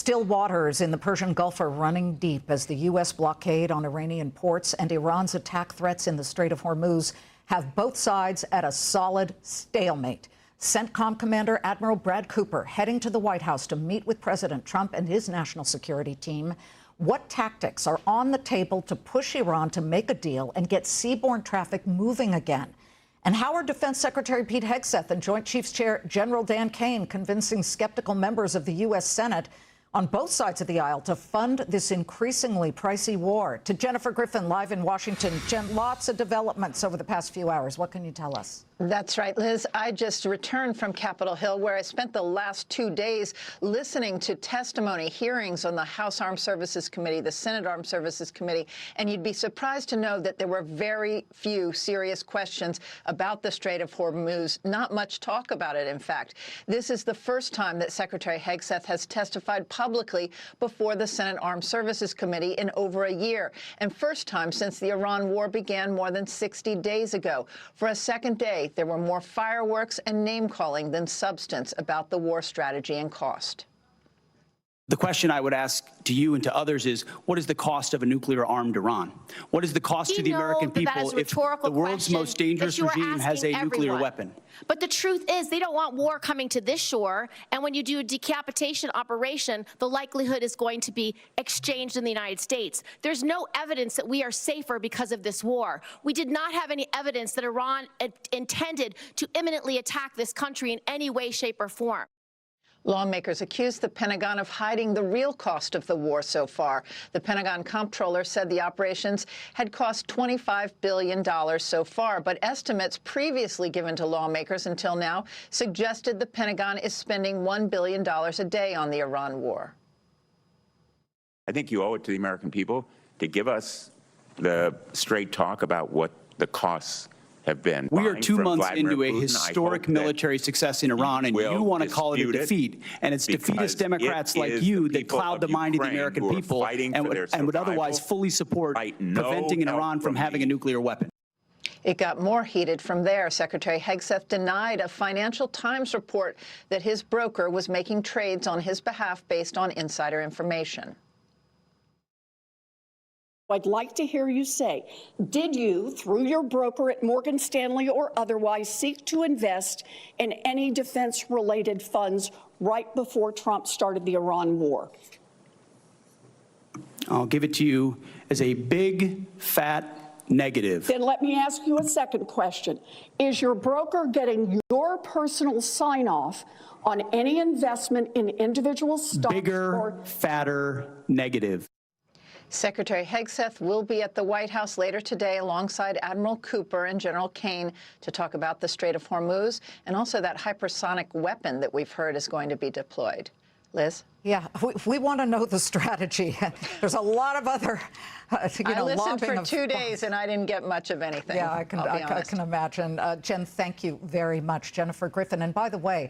Still waters in the Persian Gulf are running deep as the U.S. blockade on Iranian ports and Iran's attack threats in the Strait of Hormuz have both sides at a solid stalemate. CENTCOM Commander Admiral Brad Cooper heading to the White House to meet with President Trump and his national security team. What tactics are on the table to push Iran to make a deal and get seaborne traffic moving again? And how are Defense Secretary Pete Hegseth and Joint Chiefs Chair General Dan Kane convincing skeptical members of the U.S. Senate on both sides of the aisle to fund this increasingly pricey war? To Jennifer Griffin, live in Washington. Jen, lots of developments over the past few hours. What can you tell us? That's right, Liz. I just returned from Capitol Hill, where I spent the last 2 days listening to testimony, hearings on the House Armed Services Committee, the Senate Armed Services Committee, and you'd be surprised to know that there were very few serious questions about the Strait of Hormuz. Not much talk about it, in fact. This is the first time that Secretary Hegseth has testified publicly before the Senate Armed Services Committee in over a year, and first time since the Iran war began more than 60 days ago. For a second day, there were more fireworks and name-calling than substance about the war strategy and cost. The question I would ask to you and to others is, what is the cost of a nuclear-armed Iran? What is the cost to the American people if the world's most dangerous regime has a nuclear weapon? But the truth is, they don't want war coming to this shore, and when you do a decapitation operation, the likelihood is going to be exchanged in the United States. There's no evidence that we are safer because of this war. We did not have any evidence that Iran intended to imminently attack this country in any way, shape, or form. Lawmakers accused the Pentagon of hiding the real cost of the war so far. The Pentagon comptroller said the operations had cost $25 billion so far, but estimates previously given to lawmakers until now suggested the Pentagon is spending $1 billion a day on the Iran war. I think you owe it to the American people to give us the straight talk about what the costs have been. We are 2 months into a historic military success in Iran, and you want to call it a defeat. And it's defeatist Democrats like you that cloud the mind of the American people and would otherwise fully support preventing Iran from having a nuclear weapon. It got more heated from there. Secretary Hegseth denied a Financial Times report that his broker was making trades on his behalf based on insider information. I'd like to hear you say, did you, through your broker at Morgan Stanley or otherwise, seek to invest in any defense-related funds right before Trump started the Iran war? I'll give it to you as a big, fat negative. Then let me ask you a second question. Is your broker getting your personal sign-off on any investment in individual stocks? Bigger, fatter negative. Secretary Hegseth will be at the White House later today alongside Admiral Cooper and General Kane to talk about the Strait of Hormuz and also that hypersonic weapon that we've heard is going to be deployed. Liz? Yeah, we want to know the strategy. There's a lot of other, I listened for 2 days and I didn't get much of anything. Yeah, I can imagine. Jen, thank you very much. Jennifer Griffin. And by the way,